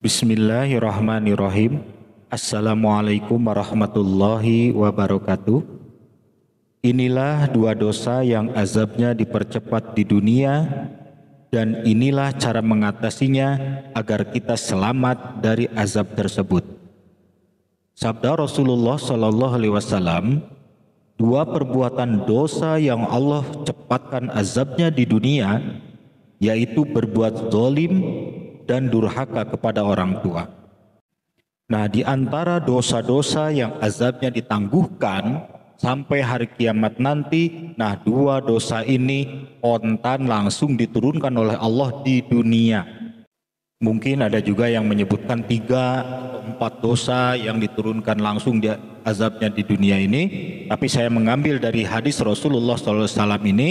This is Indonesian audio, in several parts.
Bismillahirrahmanirrahim. Assalamualaikum warahmatullahi wabarakatuh. Inilah dua dosa yang azabnya dipercepat di dunia, dan inilah cara mengatasinya agar kita selamat dari azab tersebut. Sabda Rasulullah Sallallahu Alaihi Wasallam, dua perbuatan dosa yang Allah cepatkan azabnya di dunia, yaitu berbuat zalim dan durhaka kepada orang tua. Nah, di antara dosa-dosa yang azabnya ditangguhkan sampai hari kiamat nanti, nah dua dosa ini spontan langsung diturunkan oleh Allah di dunia. Mungkin ada juga yang menyebutkan 3 atau 4 dosa yang diturunkan langsung di azabnya di dunia ini, tapi saya mengambil dari hadis Rasulullah SAW ini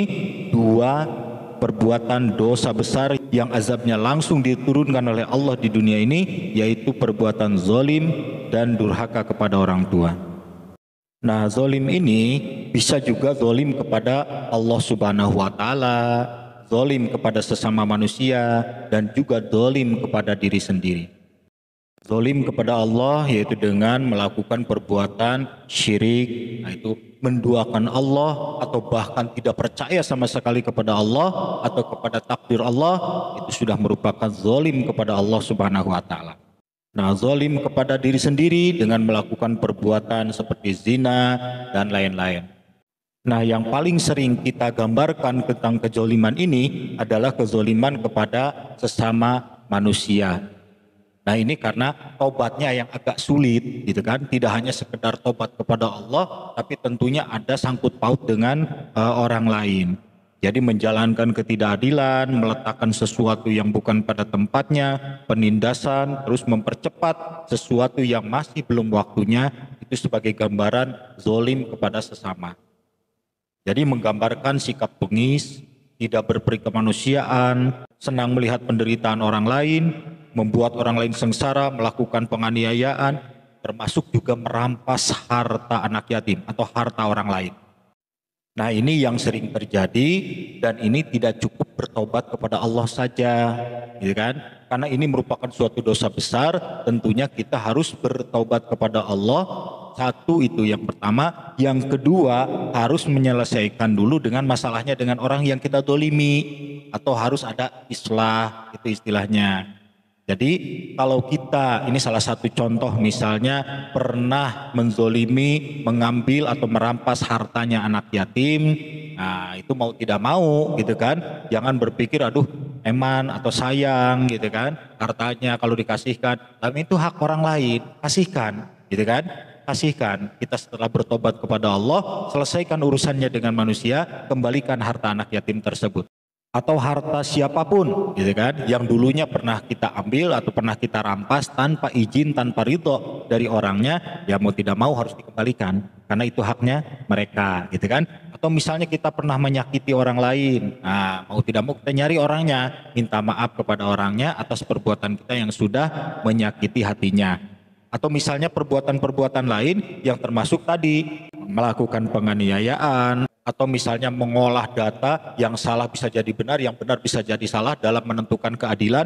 dua perbuatan dosa besar yang azabnya langsung diturunkan oleh Allah di dunia ini, yaitu perbuatan zalim dan durhaka kepada orang tua. Nah, zalim ini bisa juga zalim kepada Allah Subhanahu wa taala, zalim kepada sesama manusia, dan juga zalim kepada diri sendiri. Zalim kepada Allah yaitu dengan melakukan perbuatan syirik, yaitu menduakan Allah atau bahkan tidak percaya sama sekali kepada Allah atau kepada takdir Allah, itu sudah merupakan zalim kepada Allah Subhanahu wa taala. Nah, zalim kepada diri sendiri dengan melakukan perbuatan seperti zina dan lain-lain. Nah, yang paling sering kita gambarkan tentang kezaliman ini adalah kezaliman kepada sesama manusia. Nah, ini karena tobatnya yang agak sulit, gitu kan? Tidak hanya sekedar tobat kepada Allah, tapi tentunya ada sangkut paut dengan orang lain. Jadi menjalankan ketidakadilan, meletakkan sesuatu yang bukan pada tempatnya, penindasan, terus mempercepat sesuatu yang masih belum waktunya, itu sebagai gambaran zalim kepada sesama. Jadi menggambarkan sikap bengis, tidak berperi kemanusiaan, senang melihat penderitaan orang lain, membuat orang lain sengsara, melakukan penganiayaan, termasuk juga merampas harta anak yatim atau harta orang lain. Nah, ini yang sering terjadi, dan ini tidak cukup bertobat kepada Allah saja, gitu kan? Karena ini merupakan suatu dosa besar, tentunya kita harus bertobat kepada Allah. Satu, itu yang pertama. Yang kedua, harus menyelesaikan dulu dengan masalahnya dengan orang yang kita dolimi, atau harus ada islah, itu istilahnya. Jadi kalau kita, ini salah satu contoh misalnya pernah menzolimi, mengambil atau merampas hartanya anak yatim, nah itu mau tidak mau gitu kan, jangan berpikir aduh eman atau sayang gitu kan, hartanya kalau dikasihkan, tapi itu hak orang lain, kasihkan gitu kan. Kasihkan, kita setelah bertobat kepada Allah, selesaikan urusannya dengan manusia, kembalikan harta anak yatim tersebut. Atau harta siapapun gitu kan, yang dulunya pernah kita ambil atau pernah kita rampas tanpa izin, tanpa ridho dari orangnya, ya mau tidak mau harus dikembalikan karena itu haknya mereka gitu kan. Atau misalnya kita pernah menyakiti orang lain, nah mau tidak mau kita nyari orangnya, minta maaf kepada orangnya atas perbuatan kita yang sudah menyakiti hatinya. Atau misalnya perbuatan-perbuatan lain yang termasuk tadi melakukan penganiayaan, atau misalnya mengolah data yang salah bisa jadi benar, yang benar bisa jadi salah dalam menentukan keadilan,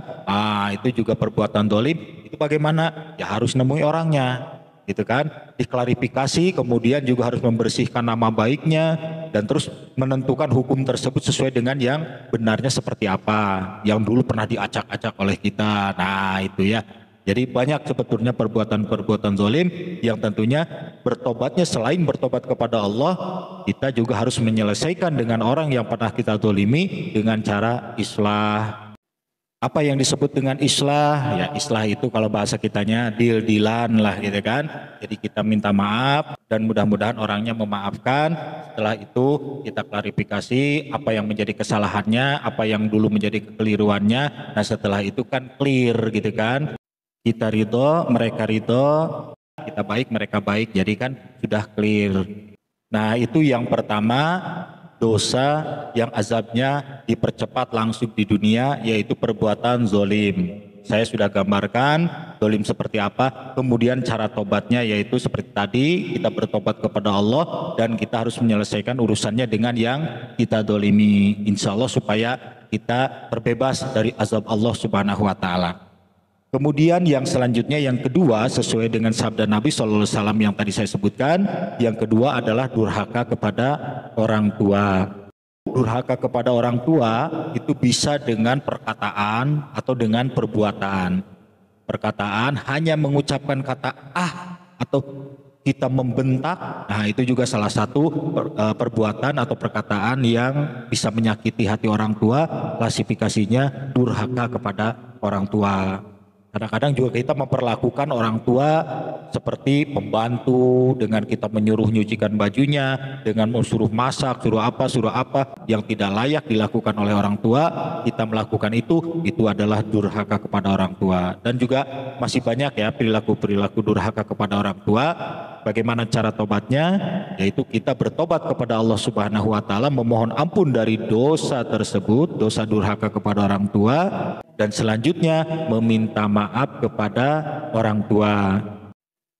itu juga perbuatan dolim. Itu bagaimana? Ya harus nemui orangnya, gitu kan? Diklarifikasi, kemudian juga harus membersihkan nama baiknya, dan terus menentukan hukum tersebut sesuai dengan yang benarnya seperti apa, yang dulu pernah diacak-acak oleh kita. Nah itu ya. Jadi banyak sebetulnya perbuatan-perbuatan zalim yang tentunya bertobatnya selain bertobat kepada Allah, kita juga harus menyelesaikan dengan orang yang pernah kita zalimi dengan cara islah. Apa yang disebut dengan islah? Ya islah itu kalau bahasa kitanya deal-dealan lah gitu kan. Jadi kita minta maaf dan mudah-mudahan orangnya memaafkan. Setelah itu kita klarifikasi apa yang menjadi kesalahannya, apa yang dulu menjadi kekeliruannya. Nah setelah itu kan clear gitu kan. Kita ridho, mereka ridho, kita baik, mereka baik, jadi kan sudah clear. Nah itu yang pertama, dosa yang azabnya dipercepat langsung di dunia, yaitu perbuatan zolim. Saya sudah gambarkan zolim seperti apa, kemudian cara tobatnya yaitu seperti tadi, kita bertobat kepada Allah dan kita harus menyelesaikan urusannya dengan yang kita zolimi, insya Allah supaya kita terbebas dari azab Allah Subhanahu wa ta'ala. Kemudian yang selanjutnya yang kedua sesuai dengan sabda Nabi SAW yang tadi saya sebutkan, yang kedua adalah durhaka kepada orang tua. Durhaka kepada orang tua itu bisa dengan perkataan atau dengan perbuatan. Perkataan hanya mengucapkan kata atau kita membentak, nah itu juga salah satu perbuatan atau perkataan yang bisa menyakiti hati orang tua, klasifikasinya durhaka kepada orang tua. Kadang-kadang juga kita memperlakukan orang tua seperti pembantu dengan kita menyuruh nyucikan bajunya, dengan suruh masak, suruh apa yang tidak layak dilakukan oleh orang tua, kita melakukan itu adalah durhaka kepada orang tua. Dan juga masih banyak ya perilaku-perilaku durhaka kepada orang tua. Bagaimana cara tobatnya? Yaitu kita bertobat kepada Allah Subhanahu wa taala, memohon ampun dari dosa tersebut, dosa durhaka kepada orang tua, dan selanjutnya meminta maaf kepada orang tua.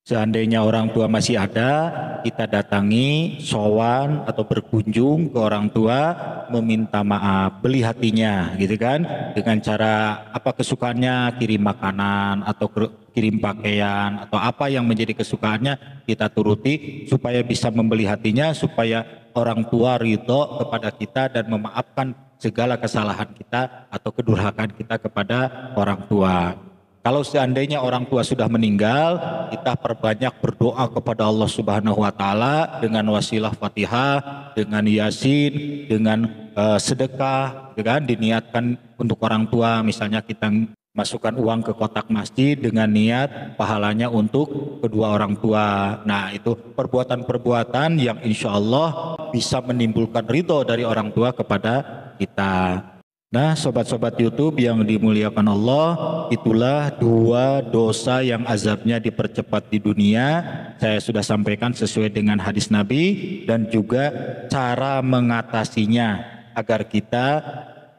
Seandainya orang tua masih ada, kita datangi, sowan atau berkunjung ke orang tua, meminta maaf, beli hatinya, gitu kan? Dengan cara apa kesukaannya, kirim makanan atau kirim pakaian atau apa yang menjadi kesukaannya kita turuti supaya bisa membeli hatinya, supaya orang tua ridho kepada kita dan memaafkan segala kesalahan kita atau kedurhakaan kita kepada orang tua. Kalau seandainya orang tua sudah meninggal, kita perbanyak berdoa kepada Allah Subhanahu wa taala dengan wasilah Fatihah, dengan Yasin, dengan sedekah, dengan diniatkan untuk orang tua. Misalnya kita masukkan uang ke kotak masjid dengan niat pahalanya untuk kedua orang tua. Nah, itu perbuatan-perbuatan yang insya Allah bisa menimbulkan ridho dari orang tua kepada kita. Nah, sobat-sobat YouTube yang dimuliakan Allah, itulah dua dosa yang azabnya dipercepat di dunia. Saya sudah sampaikan sesuai dengan hadis Nabi dan juga cara mengatasinya agar kita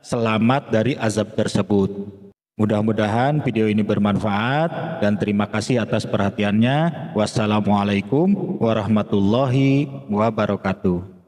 selamat dari azab tersebut. Mudah-mudahan video ini bermanfaat dan terima kasih atas perhatiannya. Wassalamualaikum warahmatullahi wabarakatuh.